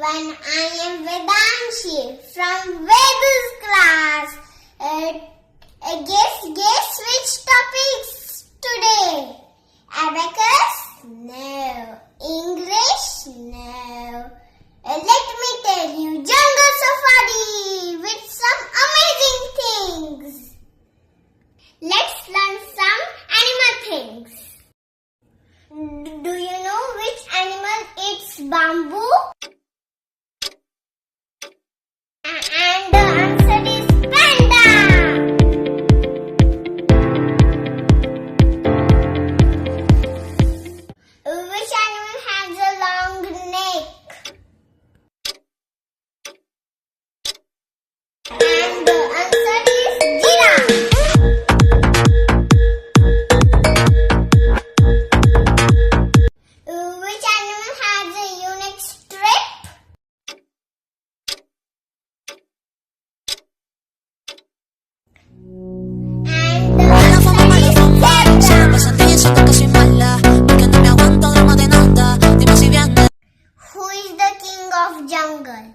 everyone, I am Vedanshi from Vedus class. Guess which topics today? Abacus? No. English? No. Let me tell you, jungle safari with some amazing things. Let's learn some animal things. Do you know which animal eats bamboo? And the answer is panda. Which animal has a long neck? And the answer is giraffe. Which animal has a unique strip? And the answer is zebra. Who is the king of jungle?